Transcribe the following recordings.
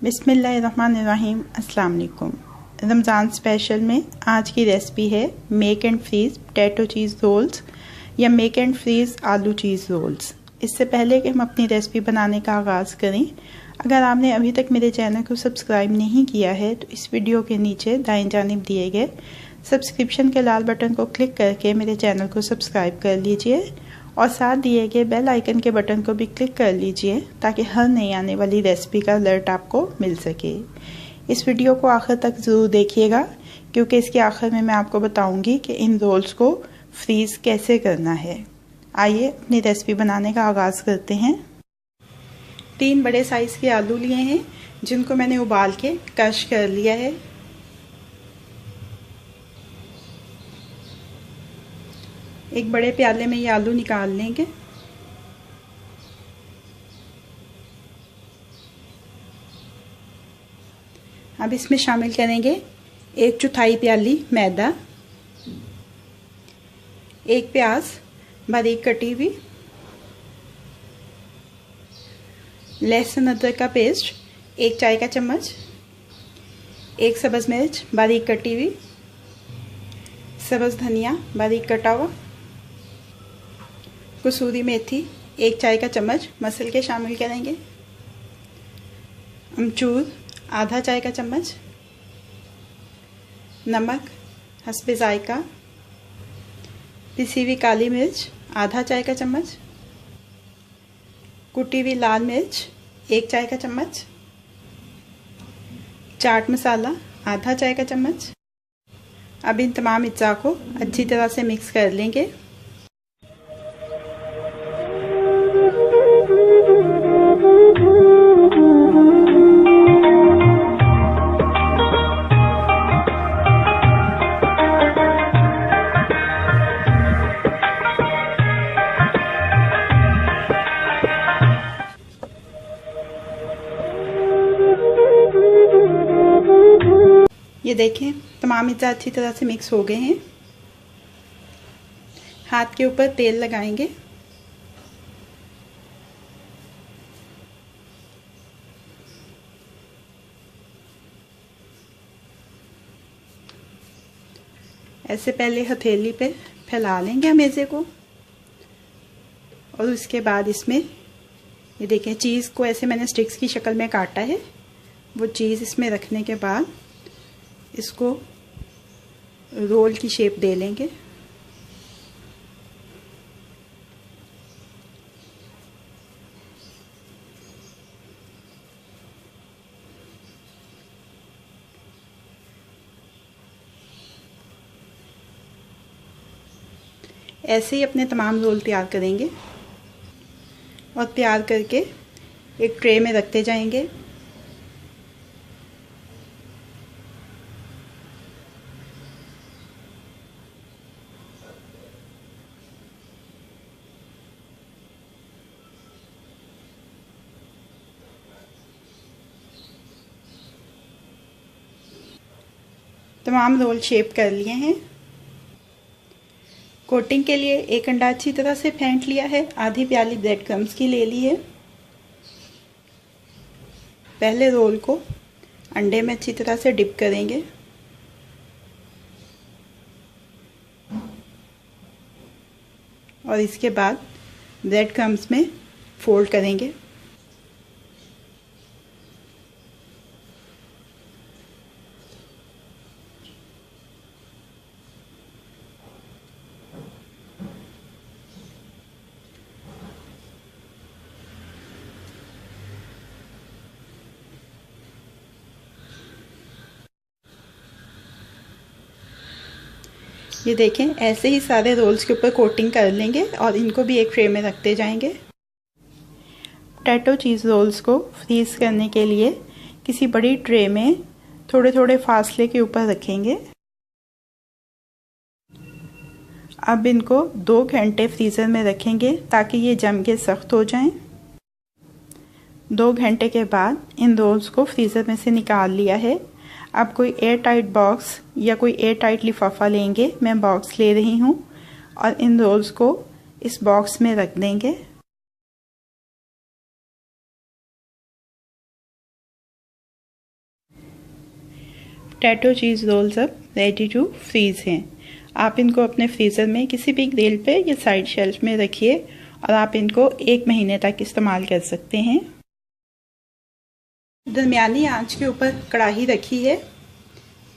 बिस्मिल्लाहिर्रहमानिर्रहीम। अस्सलाम वालेकुम। रमज़ान स्पेशल में आज की रेसिपी है make and freeze potato cheese rolls या make and freeze aloo cheese roles. इससे पहले कि हम अपनी रेसिपी बनाने का आगाज़ करें, अगर आपने अभी तक मेरे चैनल को सब्सक्राइब नहीं किया है तो इस वीडियो के नीचे दाईं जानिब दिए गए सब्सक्रिप्शन के लाल बटन को क्लिक करके मेरे चैनल को सब्सक्राइब कर लीजिए और साथ दिए गए बेल आइकन के बटन को भी क्लिक कर लीजिए ताकि हर नई आने वाली रेसिपी का अलर्ट आपको मिल सके। इस वीडियो को आखिर तक ज़रूर देखिएगा क्योंकि इसके आखिर में मैं आपको बताऊंगी कि इन रोल्स को फ्रीज़ कैसे करना है। आइए अपनी रेसिपी बनाने का आगाज़ करते हैं। 3 बड़े साइज़ के आलू लिए हैं जिनको मैंने उबाल के क्रश कर लिया है। एक बड़े प्याले में ये आलू निकाल लेंगे। अब इसमें शामिल करेंगे 1/4 प्याली मैदा, 1 प्याज बारीक कटी हुई, लहसुन अदरक का पेस्ट 1 चाय का चम्मच, 1 सब्ज़ मिर्च बारीक कटी हुई, सब्ज़ धनिया बारीक कटा हुआ, कसूरी मेथी 1 चाय का चम्मच मसल के शामिल करेंगे, अमचूर आधा चाय का चम्मच, नमक हस्बे जायका, पिसी हुई काली मिर्च आधा चाय का चम्मच, कुटी हुई लाल मिर्च 1 चाय का चम्मच, चाट मसाला आधा चाय का चम्मच। अब इन तमाम अज्जा को अच्छी तरह से मिक्स कर लेंगे। ये देखें तमाम अज्जा अच्छी तरह से मिक्स हो गए हैं। हाथ के ऊपर तेल लगाएंगे। ऐसे पहले हथेली पे फैला लेंगे मेज़े को और उसके बाद इसमें ये देखें चीज़ को ऐसे मैंने स्टिक्स की शक्ल में काटा है। वो चीज़ इसमें रखने के बाद इसको रोल की शेप दे लेंगे। ऐसे ही अपने तमाम रोल तैयार करेंगे और तैयार करके एक ट्रे में रखते जाएंगे। तमाम रोल शेप कर लिए हैं। कोटिंग के लिए 1 अंडा अच्छी तरह से फेंट लिया है। आधी प्याली ब्रेड क्रम्स की ले ली है। पहले रोल को अंडे में अच्छी तरह से डिप करेंगे और इसके बाद ब्रेड क्रम्स में फोल्ड करेंगे। ये देखें ऐसे ही सारे रोल्स के ऊपर कोटिंग कर लेंगे और इनको भी एक ट्रे में रखते जाएंगे। पोटैटो चीज़ रोल्स को फ्रीज़ करने के लिए किसी बड़ी ट्रे में थोड़े थोड़े फासले के ऊपर रखेंगे। अब इनको 2 घंटे फ्रीज़र में रखेंगे ताकि ये जम के सख्त हो जाएं। 2 घंटे के बाद इन रोल्स को फ्रीज़र में से निकाल लिया है। आप कोई एयर टाइट बॉक्स या कोई एयर टाइट लिफाफा लेंगे। मैं बॉक्स ले रही हूँ और इन रोल्स को इस बॉक्स में रख देंगे। पोटैटो चीज़ रोल्स अब रेडी टू फ्रीज़ हैं। आप इनको अपने फ्रीज़र में किसी भी ग्रिल पे या साइड शेल्फ में रखिए और आप इनको 1 महीने तक इस्तेमाल कर सकते हैं। दरमियानी आंच के ऊपर कढ़ाई रखी है,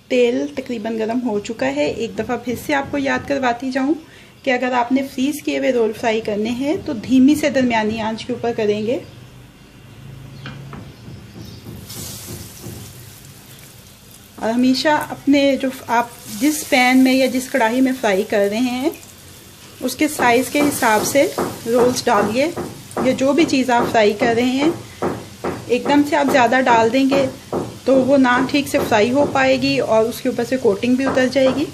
तेल तकरीबन गर्म हो चुका है। एक दफ़ा फिर से आपको याद करवाती जाऊं कि अगर आपने फ्रीज़ किए हुए रोल फ्राई करने हैं तो धीमी से दरमियानी आंच के ऊपर करेंगे। और हमेशा अपने जो आप जिस पैन में या जिस कढ़ाई में फ्राई कर रहे हैं उसके साइज़ के हिसाब से रोल्स डालिए। या जो भी चीज़ आप फ्राई कर रहे हैं एकदम से आप ज़्यादा डाल देंगे तो वो ना ठीक से फ्राई हो पाएगी और उसके ऊपर से कोटिंग भी उतर जाएगी।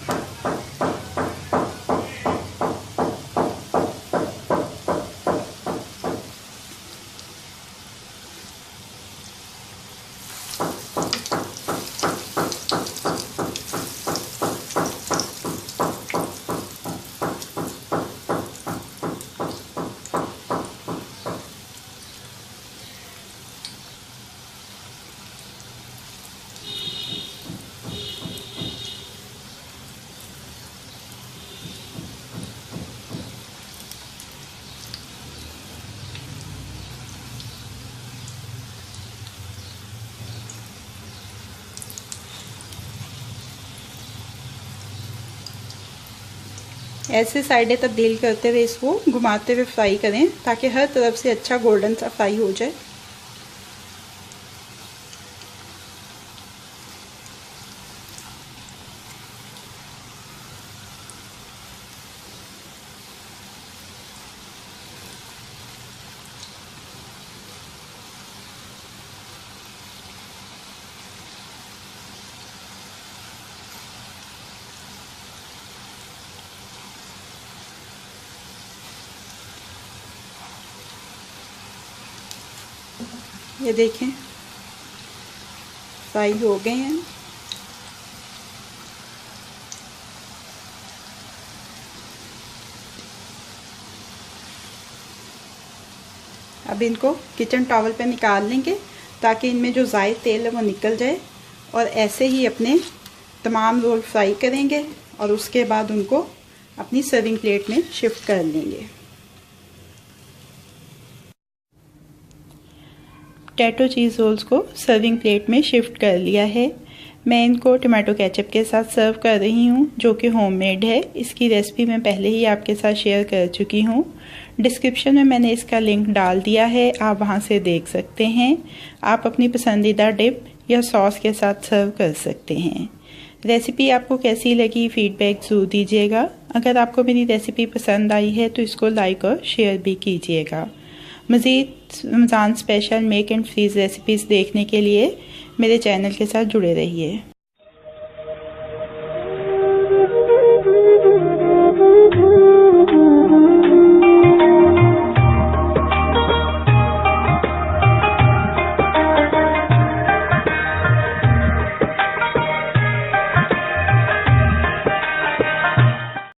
ऐसे साइडें तब्दील करते हुए इसको घुमाते हुए फ्राई करें ताकि हर तरफ से अच्छा गोल्डन सा फ्राई हो जाए। ये देखें फ्राई हो गए हैं। अब इनको किचन टॉवल पे निकाल लेंगे ताकि इनमें जो ज़ायद तेल है वो निकल जाए। और ऐसे ही अपने तमाम रोल फ्राई करेंगे और उसके बाद उनको अपनी सर्विंग प्लेट में शिफ्ट कर लेंगे। पोटैटो चीज़ रोल्स को सर्विंग प्लेट में शिफ्ट कर लिया है। मैं इनको टमाटो केचप के साथ सर्व कर रही हूँ जो कि होममेड है। इसकी रेसिपी मैं पहले ही आपके साथ शेयर कर चुकी हूँ। डिस्क्रिप्शन में मैंने इसका लिंक डाल दिया है, आप वहाँ से देख सकते हैं। आप अपनी पसंदीदा डिप या सॉस के साथ सर्व कर सकते हैं। रेसिपी आपको कैसी लगी फीडबैक ज़रूर दीजिएगा। अगर आपको मेरी रेसिपी पसंद आई है तो इसको लाइक और शेयर भी कीजिएगा। मज़ीद Ramzan special make and freeze recipes देखने के लिए मेरे चैनल के साथ जुड़े रहिए।